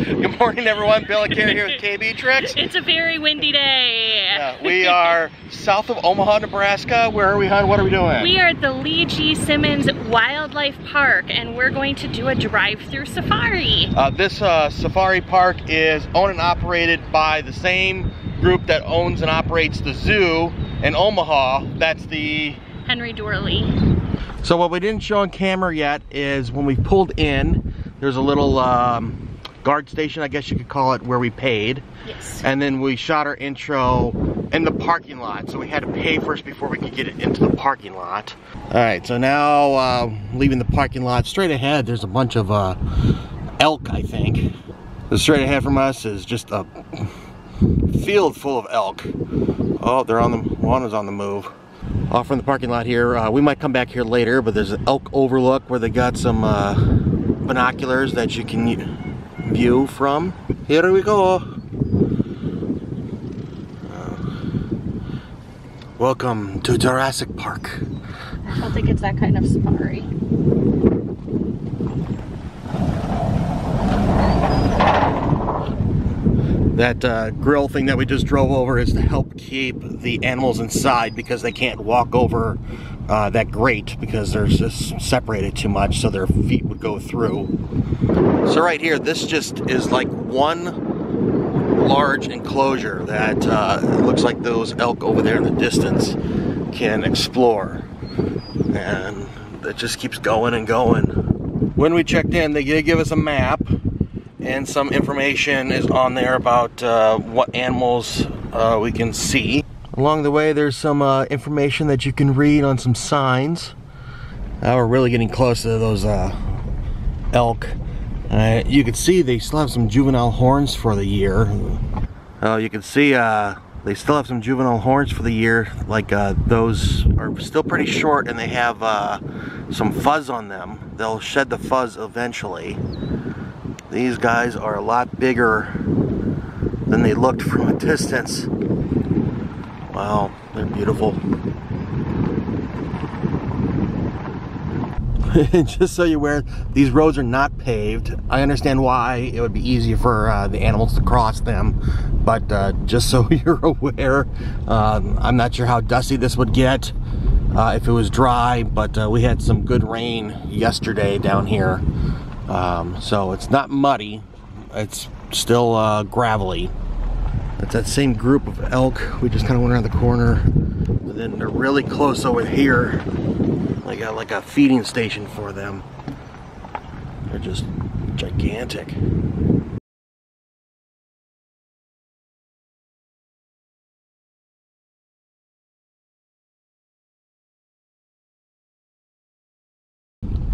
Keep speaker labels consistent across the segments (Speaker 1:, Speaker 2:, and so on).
Speaker 1: Good morning, everyone. Bill and Carrie here with KB Tricks.
Speaker 2: It's a very windy day.
Speaker 1: We are south of Omaha, Nebraska. Where are we, hon? What are we doing?
Speaker 2: We are at the Lee G. Simmons Wildlife Park, and we're going to do a drive-through safari.
Speaker 1: This safari park is owned and operated by the same group that owns and operates the zoo in Omaha. That's the
Speaker 2: Henry Doorly.
Speaker 1: So what we didn't show on camera yet is when we pulled in, there's a little guard station, I guess you could call it, where we paid.
Speaker 2: Yes.
Speaker 1: And then we shot our intro in the parking lot. So we had to pay first before we could get it into the parking lot. All right, so now leaving the parking lot, straight ahead, there's a bunch of elk, I think. The straight ahead from us is just a field full of elk. Oh, they're on the, one is on the move. Off from the parking lot here, we might come back here later, but there's an elk overlook where they got some binoculars that you can view from. Here we go. Welcome to Jurassic Park.
Speaker 2: I don't think it's that kind of safari.
Speaker 1: That grill thing that we just drove over is to help keep the animals inside because they can't walk over that grate because they're just separated too much, so their feet would go through. So right here, this just is like one large enclosure that it looks like those elk over there in the distance can explore. And it just keeps going and going. When we checked in, they did give us a map. And some information is on there about what animals we can see. Along the way, there's some information that you can read on some signs. Now we're really getting close to those elk. You can see they still have some juvenile horns for the year. You can see they still have some juvenile horns for the year. Like those are still pretty short and they have some fuzz on them. They'll shed the fuzz eventually. These guys are a lot bigger than they looked from a distance. Wow, they're beautiful. Just so you're aware, these roads are not paved. I understand why it would be easier for the animals to cross them, but just so you're aware, I'm not sure how dusty this would get if it was dry, but we had some good rain yesterday down here. So it's not muddy, it's still gravelly. It's that same group of elk. We just kind of went around the corner, but then they're really close over here. They got like a feeding station for them. They're just gigantic.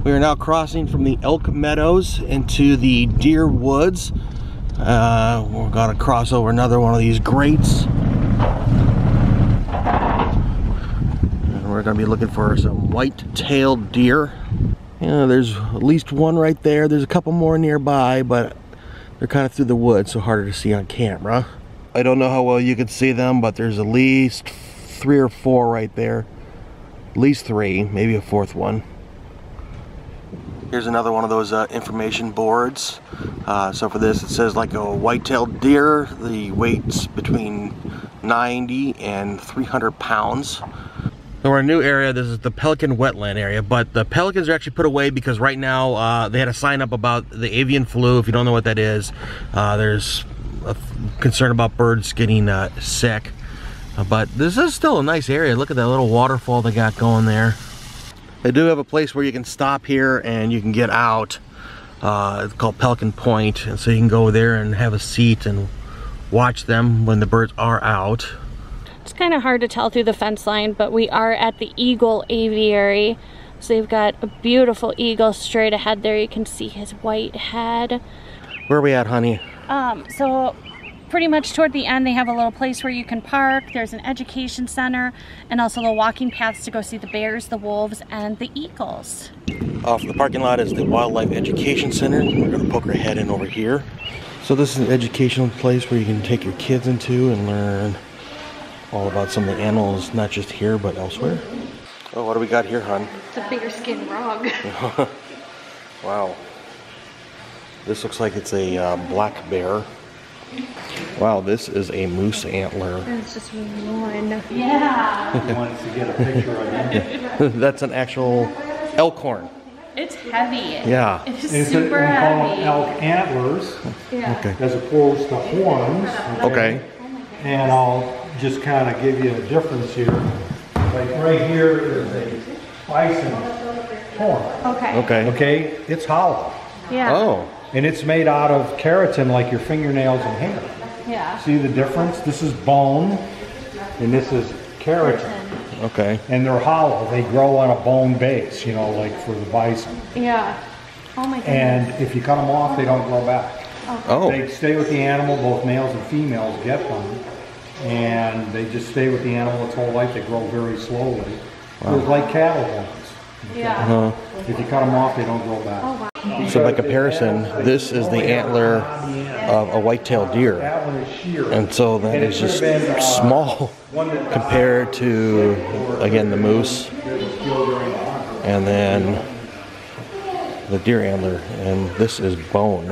Speaker 1: We are now crossing from the elk meadows into the deer woods. We're gonna cross over another one of these grates. And we're gonna be looking for some white-tailed deer. There's at least one right there. There's a couple more nearby, but they're kind of through the woods, so harder to see on camera. I don't know how well you can see them, but there's at least 3 or 4 right there. At least 3, maybe a 4th one. Here's another one of those information boards. So for this, it says like a white-tailed deer. The weight's between 90 and 300 pounds. So we're in a new area. This is the pelican wetland area, but the pelicans are actually put away because right now they had a sign up about the avian flu. If you don't know what that is, there's a concern about birds getting sick. But this is still a nice area. Look at that little waterfall they got going there. They do have a place where you can stop here and you can get out. It's called Pelican Point, and so you can go there and have a seat and watch them when the birds are out.
Speaker 2: It's kind of hard to tell through the fence line, but we are at the Eagle Aviary. So they've got a beautiful eagle straight ahead there. You can see his white head.
Speaker 1: Where are we at, honey?
Speaker 2: So pretty much toward the end, they have a little place where you can park. There's an education center and also the walking paths to go see the bears, the wolves, and the eagles.
Speaker 1: Off the parking lot is the Wildlife Education Center. We're going to poke our head in over here. So this is an educational place where you can take your kids into and learn all about some of the animals, not just here, but elsewhere. Oh, what do we got here, hon?
Speaker 2: It's a bearskin rug.
Speaker 1: Wow. This looks like it's a black bear. Wow, this is a moose antler.
Speaker 2: It's just one. Yeah.
Speaker 3: You wanted to get a picture of it.
Speaker 1: That's an actual elk horn.
Speaker 2: It's heavy.
Speaker 1: Yeah.
Speaker 2: It's super
Speaker 3: we call them
Speaker 2: heavy.
Speaker 3: elk antlers,
Speaker 2: Yeah.
Speaker 1: Okay.
Speaker 3: as opposed to horns.
Speaker 1: Okay.
Speaker 3: And I'll just kind of give you a difference here. Like right here is a bison horn.
Speaker 2: Okay.
Speaker 1: Okay.
Speaker 3: Okay, it's hollow.
Speaker 2: Yeah.
Speaker 1: Oh.
Speaker 3: And it's made out of keratin like your fingernails and hair.
Speaker 2: Yeah.
Speaker 3: See the difference? This is bone and this is keratin.
Speaker 1: Okay.
Speaker 3: And they're hollow. They grow on a bone base, you know, like for the bison.
Speaker 2: Yeah. Oh my goodness.
Speaker 3: And if you cut them off, they don't grow back.
Speaker 1: Oh.
Speaker 3: They stay with the animal, both males and females get them. And they just stay with the animal its whole life. They grow very slowly. Wow. It's like cattle horns.
Speaker 2: Yeah.
Speaker 3: If you cut them off, they don't grow back.
Speaker 2: Oh wow.
Speaker 1: So by comparison, this is the antler of a white-tailed deer.
Speaker 3: That one is sheer.
Speaker 1: And so that is just small compared to, again, the moose. And then the deer antler. And this is bone.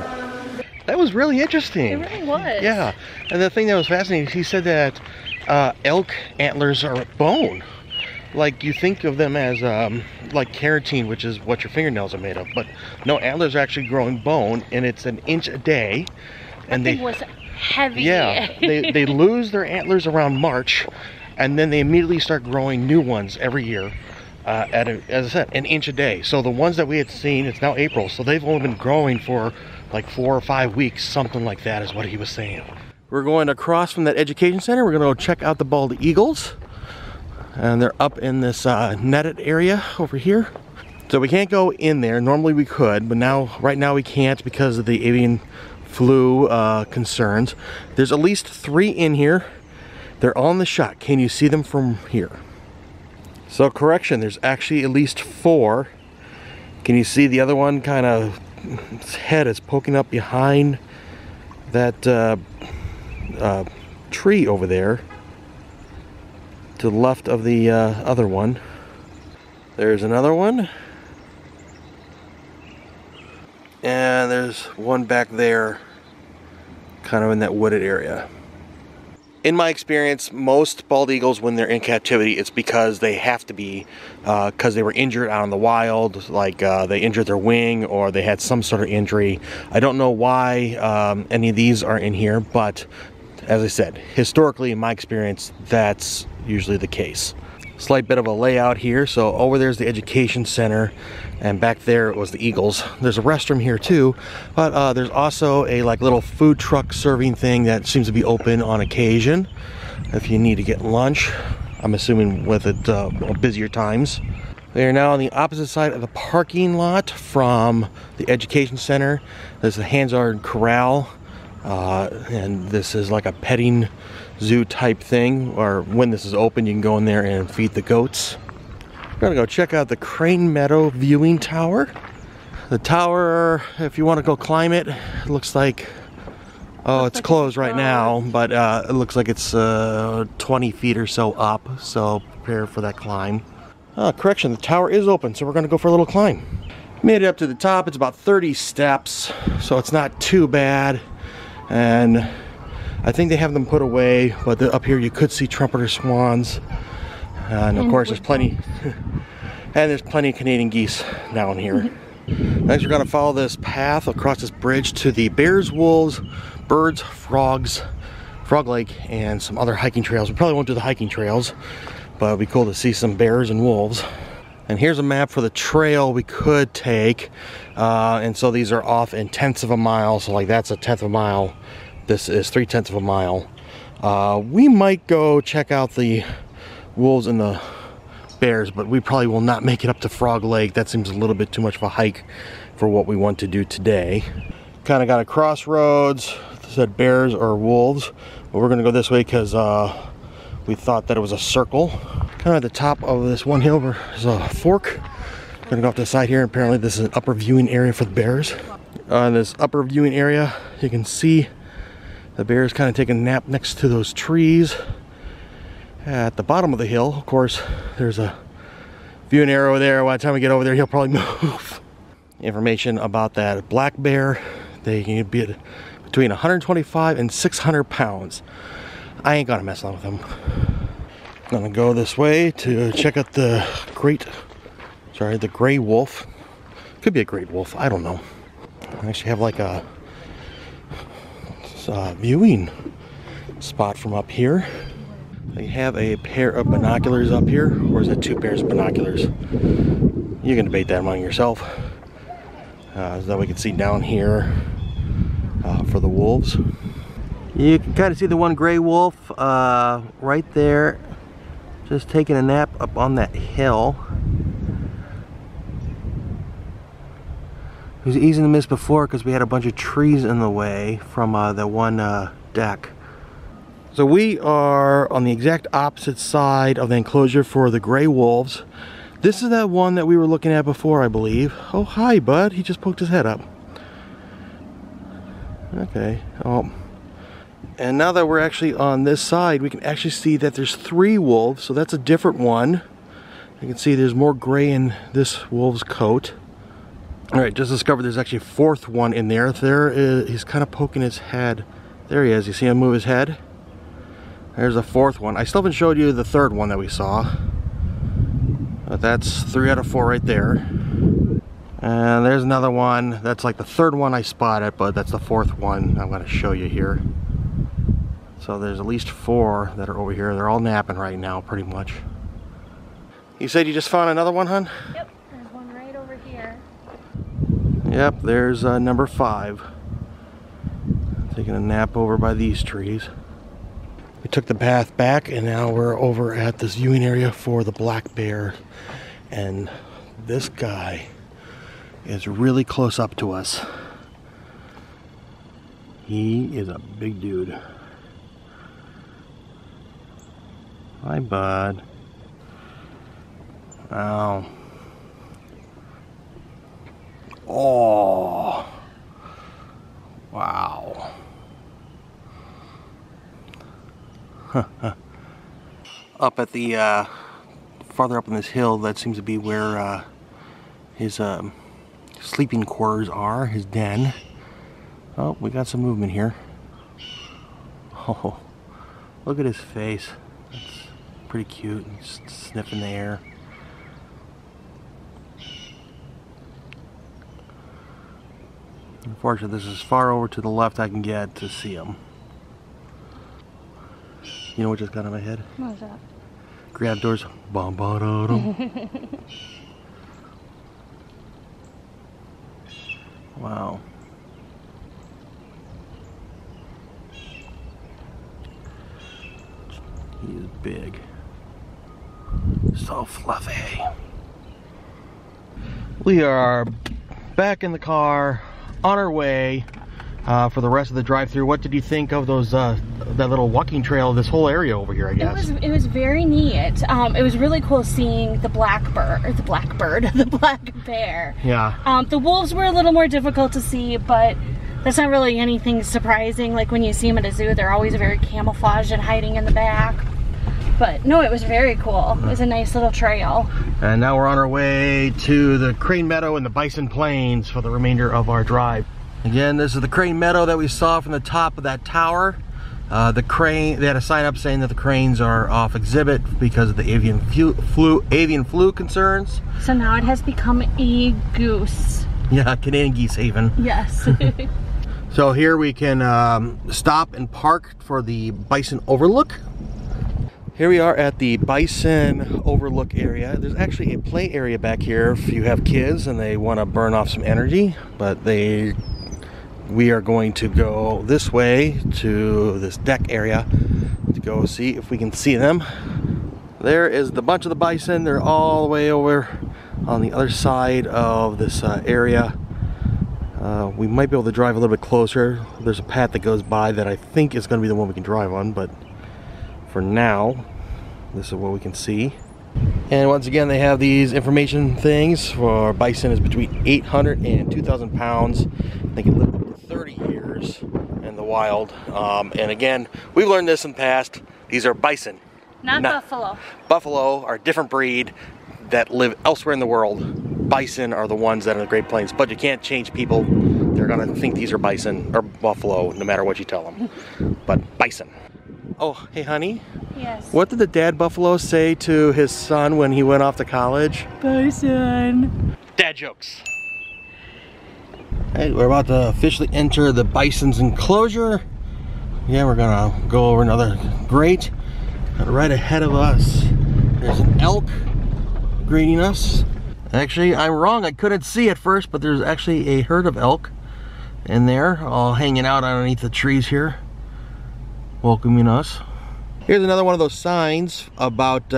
Speaker 1: That was really interesting.
Speaker 2: It really was.
Speaker 1: Yeah. And the thing that was fascinating, he said that elk antlers are bone. Like you think of them as like keratin, which is what your fingernails are made of, but no, antlers are actually growing bone, and it's an inch a day. And
Speaker 2: It was heavy.
Speaker 1: yeah, they lose their antlers around March, and then they immediately start growing new ones every year. At as I said, an inch a day. So the ones that we had seen, it's now April, so they've only been growing for like 4 or 5 weeks, something like that is what he was saying. We're going across from that education center. We're going to go check out the bald eagles. And they're up in this netted area over here. So we can't go in there. Normally we could, but right now we can't because of the avian flu concerns. There's at least 3 in here. They're all in the shot. Can you see them from here? So correction, there's actually at least 4. Can you see the other one kind of, its head is poking up behind that tree over there? To the left of the other one. There's another one. And there's one back there, kind of in that wooded area. In my experience, most bald eagles, when they're in captivity, it's because they have to be, because they were injured out in the wild, like they injured their wing or they had some sort of injury. I don't know why any of these are in here, but as I said, historically, in my experience, that's usually the case. Slight bit of a layout here. So over there's the education center, and back there was the eagles. There's a restroom here too, but there's also a like little food truck serving thing that seems to be open on occasion if you need to get lunch. I'm assuming with it busier times. They are now on the opposite side of the parking lot from the education center. There's the Hansard Corral. And this is like a petting zoo type thing, or when this is open you can go in there and feed the goats. We're gonna go check out the Crane Meadow viewing tower. The tower, if you want to go climb it, it looks like, oh, it's closed right now, but it looks like it's 20 feet or so up, so prepare for that climb. Correction, the tower is open, so we're gonna go for a little climb. Made it up to the top. It's about 30 steps, so it's not too bad. And I think they have them put away, but up here you could see trumpeter swans, and of course there's plenty and there's plenty of Canadian geese down here. Next we're going to follow this path across this bridge to the bears, wolves, birds, frogs, Frog Lake, and some other hiking trails. We probably won't do the hiking trails, but it'd be cool to see some bears and wolves. And here's a map for the trail we could take. And so these are off in tenths of a mile. So like that's a tenth of a mile. This is 3/10 of a mile. We might go check out the wolves and the bears, but we probably will not make it up to Frog Lake. That seems a little bit too much of a hike for what we want to do today. Kind of got a crossroads. Said bears or wolves. But we're going to go this way because we thought that it was a circle. Kind of at the top of this one hill, there's a fork. Gonna go off to the side here. Apparently this is an upper viewing area for the bears. In this upper viewing area, you can see the bears kind of taking a nap next to those trees. At the bottom of the hill, of course, there's a viewing area over there. By the time we get over there, he'll probably move. Information about that black bear. They can be between 125 and 600 pounds. I ain't gonna mess around with them. I'm gonna go this way to check out the gray wolf. Could be a great wolf, I don't know. I actually have like a viewing spot from up here. They have a pair of binoculars up here, or is it 2 pairs of binoculars? You can debate that among yourself. So that we can see down here for the wolves. You can kind of see the one gray wolf right there, just taking a nap up on that hill. He was easy to miss before because we had a bunch of trees in the way from the one deck. So we are on the exact opposite side of the enclosure for the gray wolves. This is that one that we were looking at before, I believe. Oh, hi, bud. He just poked his head up. Okay. Oh. And now that we're actually on this side, we can actually see that there's 3 wolves. So that's a different one. You can see there's more gray in this wolf's coat. All right, just discovered there's actually a 4th one in there. He's kind of poking his head. There he is. You see him move his head? There's a 4th one. I still haven't showed you the 3rd one that we saw. But that's 3 out of 4 right there. And there's another one. That's like the 3rd one I spotted, but that's the 4th one I'm going to show you here. So there's at least 4 that are over here. They're all napping right now, pretty much. You said you just found another one, hon?
Speaker 2: Yep, there's one right over here.
Speaker 1: Yep, there's number 5. Taking a nap over by these trees. We took the path back and now we're over at this viewing area for the black bear. And this guy is really close up to us. He is a big dude. Hi, bud. Wow. Oh. Wow. Up at the farther up on this hill, that seems to be where his sleeping quarters are, his den. Oh, we got some movement here. Oh, look at his face. That's pretty cute. He's sniffing the air. Unfortunately, this is as far over to the left I can get to see him. You know what just got in my head?
Speaker 2: What was that?
Speaker 1: Grab doors. Bum, ba, da, dum. Wow. He is big. So fluffy. We are back in the car, on our way for the rest of the drive-through. What did you think of those that little walking trail, this whole area over here, I guess?
Speaker 2: It was very neat. It was really cool seeing the black bear.
Speaker 1: Yeah.
Speaker 2: The wolves were a little more difficult to see, but that's not really anything surprising. Like when you see them at a zoo, they're always very camouflaged and hiding in the back. But no, it was very cool. It was a nice little trail. And
Speaker 1: now we're on our way to the Crane Meadow and the Bison Plains for the remainder of our drive. Again, this is the Crane Meadow that we saw from the top of that tower. The crane, they had a sign up saying that the cranes are off exhibit because of the avian flu concerns.
Speaker 2: So now it has become a goose.
Speaker 1: Yeah, Canadian Geese Haven.
Speaker 2: Yes.
Speaker 1: So here we can stop and park for the Bison Overlook. Here we are at the Bison Overlook area. There's actually a play area back here if you have kids and they want to burn off some energy, but we are going to go this way to this deck area to go see if we can see them. There is the bunch of the bison. They're all the way over on the other side of this area. We might be able to drive a little bit closer. There's a path that goes by that I think is going to be the one we can drive on, but for now, this is what we can see. And once again, they have these information things for bison is between 800 and 2,000 pounds. They can live up to 30 years in the wild. And again, we've learned this in the past. These are bison.
Speaker 2: Not buffalo.
Speaker 1: Buffalo are a different breed that live elsewhere in the world. Bison are the ones that are in the Great Plains. But you can't change people they're gonna think these are bison or buffalo, no matter what you tell them. But bison. Oh, hey honey.
Speaker 2: Yes.
Speaker 1: What did the dad buffalo say to his son when he went off to college?
Speaker 2: Bison.
Speaker 1: Dad jokes. Hey, we're about to officially enter the Bison's Enclosure. Yeah, we're gonna go over another grate. Right ahead of us, there's an elk greeting us. Actually, I'm wrong. I couldn't see at first, but there's actually a herd of elk in there, all hanging out underneath the trees here, welcoming us. Here's another one of those signs about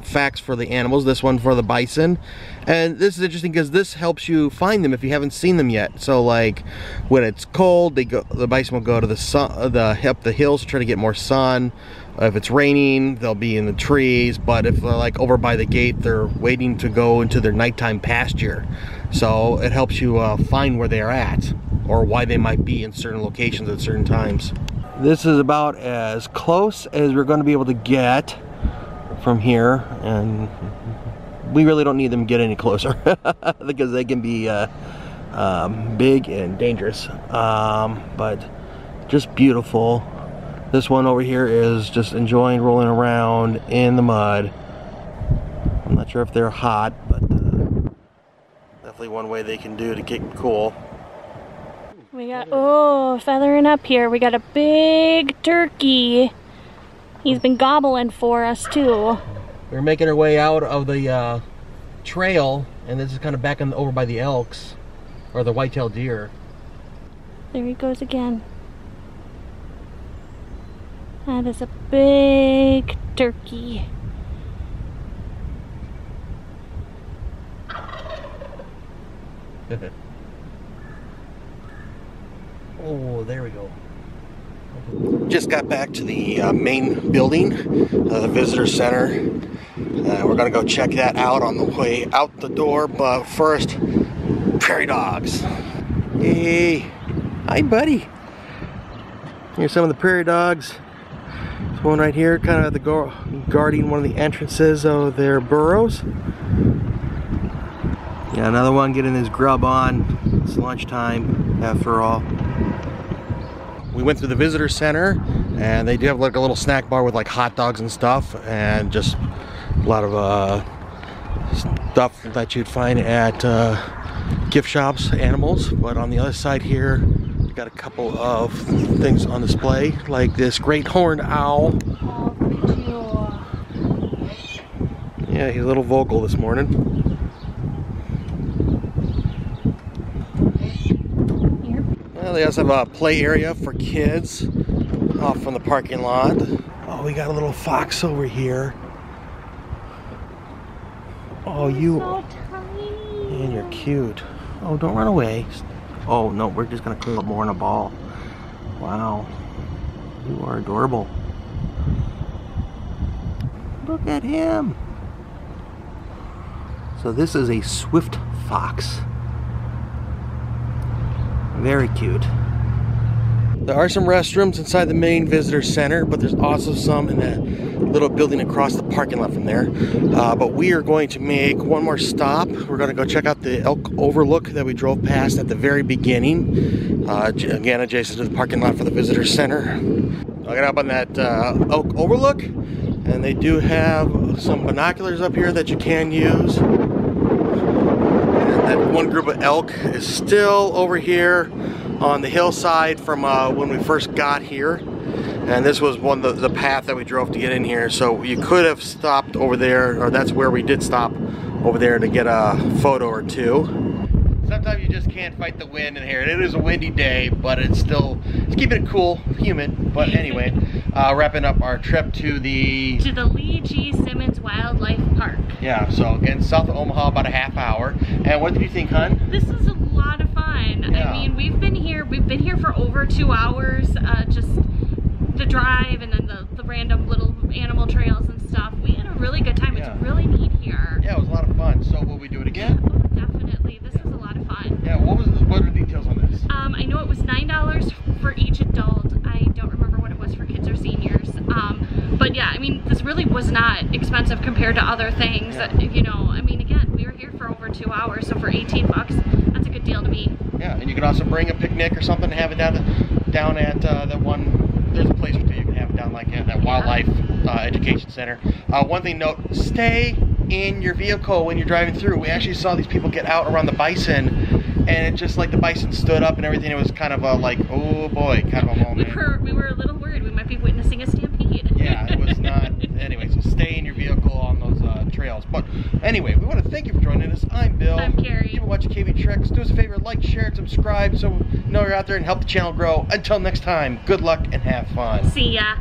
Speaker 1: facts for the animals, this one for the bison. And this is interesting because this helps you find them if you haven't seen them yet. So like when it's cold, the bison will go to the sun, up the hills to try to get more sun. If it's raining, they'll be in the trees. But if they're like over by the gate, they're waiting to go into their nighttime pasture. So it helps you find where they're at or why they might be in certain locations at certain times. This is about as close as we're going to be able to get from here, and we really don't need them to get any closer because they can be big and dangerous, but just beautiful. This one over here is just enjoying rolling around in the mud. I'm not sure if they're hot, but definitely one way they can do to get cool.
Speaker 2: We got, oh, feathering up here. We got a big turkey. He's been gobbling for us too.
Speaker 1: We're making our way out of the trail, and this is kind of back over by the elks, or the white-tailed deer.
Speaker 2: There he goes again. That is a big turkey.
Speaker 1: Oh, there we go. Just got back to the main building, the visitor center. We're gonna go check that out on the way out the door, but first, prairie dogs. Hey, hi buddy. Here's some of the prairie dogs. There's one right here, kind of at the guarding one of the entrances of their burrows. Yeah, another one getting his grub on. It's lunchtime, after all. We went through the visitor center, and they do have like a little snack bar with like hot dogs and stuff, and just a lot of stuff that you'd find at gift shops, animals. But on the other side here, we've got a couple of things on display, like this great horned owl.
Speaker 2: Oh, look at you.
Speaker 1: Yeah, he's a little vocal this morning. They also have a play area for kids off from the parking lot. Oh, we got a little fox over here. Oh, you.
Speaker 2: So tiny.
Speaker 1: And you're cute. Oh, don't run away. Oh, no, we're just going to curl up more in a ball. Wow. You are adorable. Look at him. So this is a swift fox. Very cute. There are some restrooms inside the main visitor center, but there's also some in that little building across the parking lot from there. But we are going to make one more stop. We're going to go check out the elk overlook that we drove past at the very beginning. Again, adjacent to the parking lot for the visitor center. I got up on that elk overlook, and they do have some binoculars up here that you can use. That one group of elk is still over here on the hillside from when we first got here, and this was the path that we drove to get in here. So you could have stopped over there, or that's where we did stop over there to get a photo or two. Sometimes you just can't fight the wind in here. It is a windy day, but it's keeping it cool, humid. But anyway, wrapping up our trip to the
Speaker 2: Lee G. Simmons Wildlife Park.
Speaker 1: Yeah, so again, south of Omaha, about a half hour. And what did you think, hon?
Speaker 2: This is a lot of fun.
Speaker 1: Yeah.
Speaker 2: I mean, we've been here for over 2 hours, just the drive and then the random little animal trails and stuff. We had a really good time.
Speaker 1: Yeah.
Speaker 2: It's really neat here.
Speaker 1: Yeah, it was a lot of fun. So will we do it again?
Speaker 2: Oh, definitely. This is a lot of fun.
Speaker 1: Yeah, what are the details on this?
Speaker 2: I know it was $9 for each adult. I don't remember what it was for kids or seniors. But yeah, I mean, this really was not expensive compared to other things.
Speaker 1: Yeah.
Speaker 2: You know, I mean, again, we were here for over 2 hours, so for 18 bucks, that's a good deal to me.
Speaker 1: Yeah, and you can also bring a picnic or something and have it down at that one. There's a place or two you can have it down like at that wildlife education center. One thing to note: stay in your vehicle when you're driving through. We actually saw these people get out around the bison, and it just like the bison stood up and everything. It was kind of a like, oh boy, kind of a moment.
Speaker 2: We were a little worried we might be witnessing a stampede.
Speaker 1: Yeah, it was not. Anyway, so stay in your vehicle on those trails. But anyway, we want to thank you for joining us. I'm Bill.
Speaker 2: I'm Carrie.
Speaker 1: You've been watching KB Tricks. Do us a favor, like, share, and subscribe so we know you're out there and help the channel grow. Until next time, good luck and have fun.
Speaker 2: See ya.